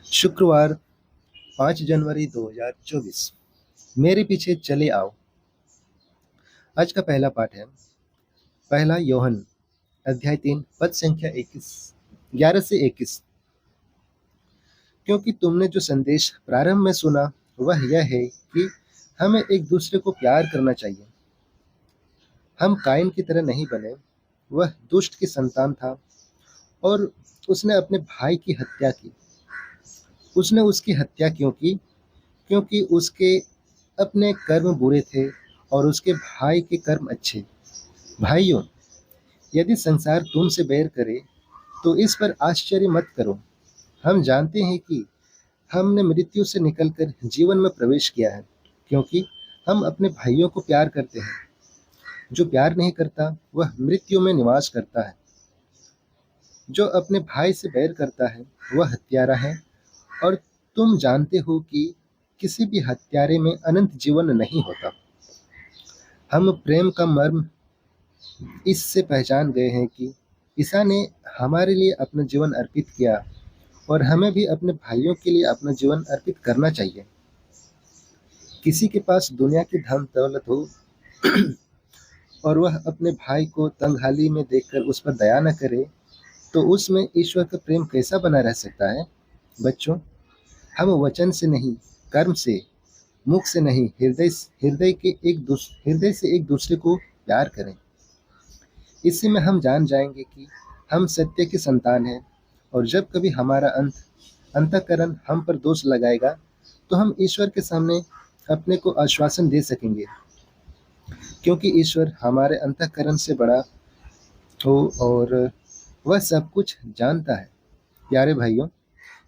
शुक्रवार 5 जनवरी 2024। मेरे पीछे चले आओ। आज का पहला पाठ है पहला योहन अध्याय 3 पद संख्या 11 से 21। क्योंकि तुमने जो संदेश प्रारंभ में सुना वह यह है कि हमें एक दूसरे को प्यार करना चाहिए। हम कायन की तरह नहीं बने। वह दुष्ट की संतान था और उसने अपने भाई की हत्या की। उसने उसकी हत्या क्यों की? क्योंकि उसके अपने कर्म बुरे थे और उसके भाई के कर्म अच्छे। भाइयों, यदि संसार तुमसे बैर करे तो इस पर आश्चर्य मत करो। हम जानते हैं कि हमने मृत्यु से निकलकर जीवन में प्रवेश किया है, क्योंकि हम अपने भाइयों को प्यार करते हैं। जो प्यार नहीं करता वह मृत्यु में निवास करता है। जो अपने भाई से बैर करता है वह हत्यारा है, और तुम जानते हो कि किसी भी हत्यारे में अनंत जीवन नहीं होता। हम प्रेम का मर्म इससे पहचान गए हैं कि ईसा ने हमारे लिए अपना जीवन अर्पित किया, और हमें भी अपने भाइयों के लिए अपना जीवन अर्पित करना चाहिए। किसी के पास दुनिया की धन दौलत हो और वह अपने भाई को तंगहाली में देखकर उस पर दया न करे, तो उसमें ईश्वर का प्रेम कैसा बना रह सकता है? बच्चों, हम वचन से नहीं, कर्म से, मुख से नहीं, हृदय से एक दूसरे को प्यार करें। इसी में हम जान जाएंगे कि हम सत्य की संतान हैं, और जब कभी हमारा अंतःकरण हम पर दोष लगाएगा तो हम ईश्वर के सामने अपने को आश्वासन दे सकेंगे, क्योंकि ईश्वर हमारे अंतःकरण से बड़ा हो और वह सब कुछ जानता है। प्यारे भाइयों,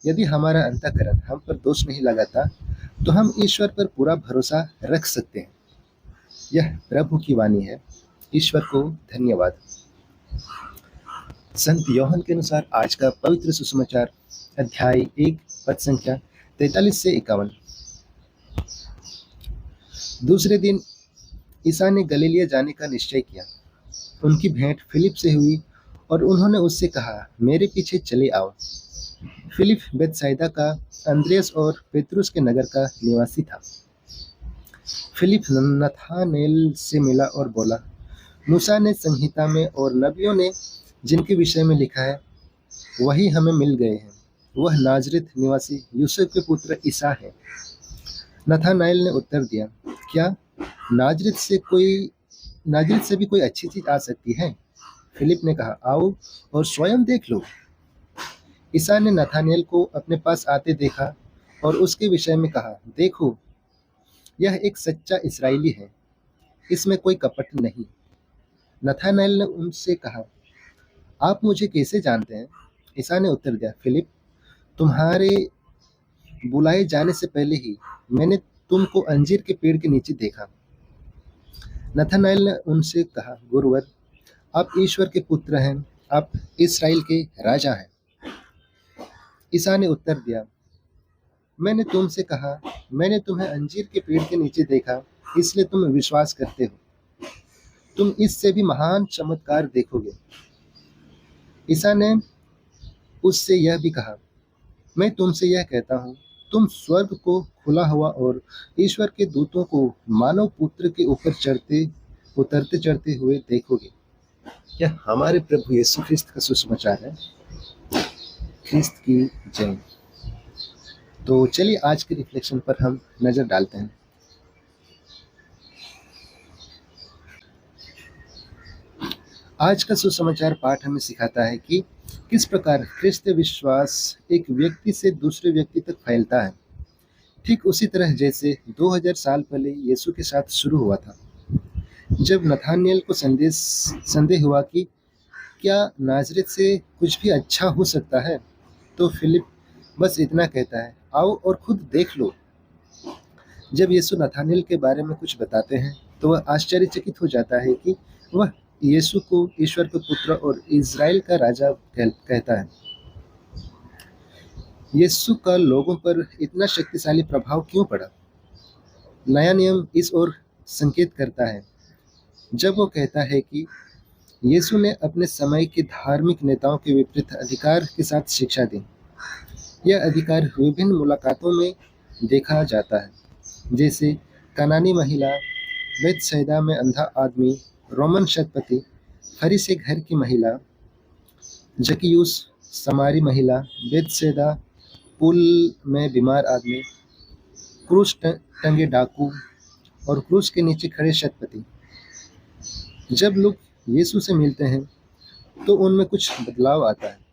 यदि हमारा अंतःकरण हम पर दोष नहीं लगाता तो हम ईश्वर पर पूरा भरोसा रख सकते हैं। यह प्रभु की वाणी है। ईश्वर को धन्यवाद। संत योहन के अनुसार आज का पवित्र सुसमाचार अध्याय 1 पद संख्या 43 से 51। दूसरे दिन ईसा ने गलीलिया जाने का निश्चय किया। उनकी भेंट फिलिप से हुई और उन्होंने उससे कहा, मेरे पीछे चले आओ। फिलिप बेतसाइदा का अंद्रियास और पेतरुस के नगर का निवासी था। फिलिप नथानेल से मिला और बोला, मूसा ने संहिता में और नबियों ने जिनके विषय में लिखा है वही हमें मिल गए हैं। वह नाजरेत निवासी यूसुफ के पुत्र ईसा है। नथानाएल ने उत्तर दिया, क्या नाजरेत से भी कोई अच्छी चीज आ सकती है? फिलिप ने कहा, आओ और स्वयं देख लो। ईसा ने नथानेल को अपने पास आते देखा और उसके विषय में कहा, देखो, यह एक सच्चा इस्राएली है, इसमें कोई कपट नहीं। नथानेल ने उनसे कहा, आप मुझे कैसे जानते हैं? ईसा ने उत्तर दिया, फिलिप, तुम्हारे बुलाए जाने से पहले ही मैंने तुमको अंजीर के पेड़ के नीचे देखा। नथानेल ने उनसे कहा, गुरुवर, आप ईश्वर के पुत्र हैं, आप इस्राएल के राजा हैं। ईसा ने उत्तर दिया, मैंने तुमसे कहा, मैंने तुम्हें अंजीर के पेड़ के नीचे देखा, इसलिए तुम विश्वास करते हो। तुम इससे भी महान चमत्कार देखोगे। ईसा ने उससे यह भी कहा, मैं तुमसे यह कहता हूँ, तुम स्वर्ग को खुला हुआ और ईश्वर के दूतों को मानव पुत्र के ऊपर उतरते चढ़ते हुए देखोगे। यह हमारे प्रभु यीशु ख्रिस्त का सुसमाचार है। ख्रिस्त की जय। तो चलिए आज के रिफ्लेक्शन पर हम नजर डालते हैं। आज का सुसमाचार पाठ हमें सिखाता है कि किस प्रकार ख्रिस्त विश्वास एक व्यक्ति से दूसरे व्यक्ति तक फैलता है, ठीक उसी तरह जैसे 2000 साल पहले यीशु के साथ शुरू हुआ था। जब नथानिएल को संदेह हुआ कि क्या नाजरेत से कुछ भी अच्छा हो सकता है, तो फिलिप बस इतना कहता है, आओ और खुद देख लो। जब यीशु नथानिएल के बारे में कुछ बताते हैं तो वह आश्चर्यचकित हो जाता है कि वह यीशु को ईश्वर के पुत्र और इज़राइल का राजा कहता है। यीशु का लोगों पर इतना शक्तिशाली प्रभाव क्यों पड़ा? नया नियम इस ओर संकेत करता है जब वो कहता है कि यीशु ने अपने समय के धार्मिक नेताओं के विपरीत अधिकार के साथ शिक्षा दी। यह अधिकार विभिन्न मुलाकातों में देखा जाता है, जैसे कनानी महिला, बेतसैदा में अंधा आदमी, रोमन शतपति, फरीसी घर की महिला, जकियुस, समारी महिला, बेतसैदा, पुल में बीमार आदमी, क्रूस टंगे डाकू और क्रूस के नीचे खड़े शतपति। जब लोग यीशु से मिलते हैं तो उनमें कुछ बदलाव आता है।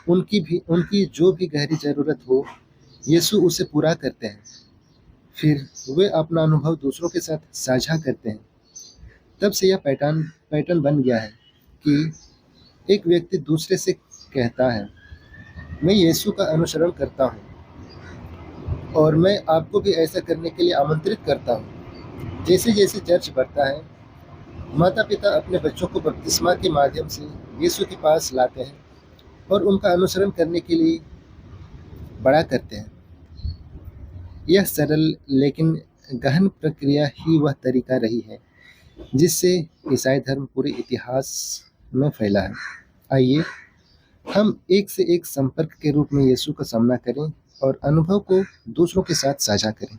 उनकी जो भी गहरी ज़रूरत हो, यीशु उसे पूरा करते हैं। फिर वे अपना अनुभव दूसरों के साथ साझा करते हैं। तब से यह पैटर्न बन गया है कि एक व्यक्ति दूसरे से कहता है, मैं यीशु का अनुसरण करता हूँ और मैं आपको भी ऐसा करने के लिए आमंत्रित करता हूँ। जैसे जैसे चर्च बढ़ता है, माता पिता अपने बच्चों को बपतिस्मा के माध्यम से यीशु के पास लाते हैं और उनका अनुसरण करने के लिए बड़ा करते हैं। यह सरल लेकिन गहन प्रक्रिया ही वह तरीका रही है जिससे ईसाई धर्म पूरे इतिहास में फैला है। आइए हम एक से एक संपर्क के रूप में यीशु का सामना करें और अनुभव को दूसरों के साथ साझा करें।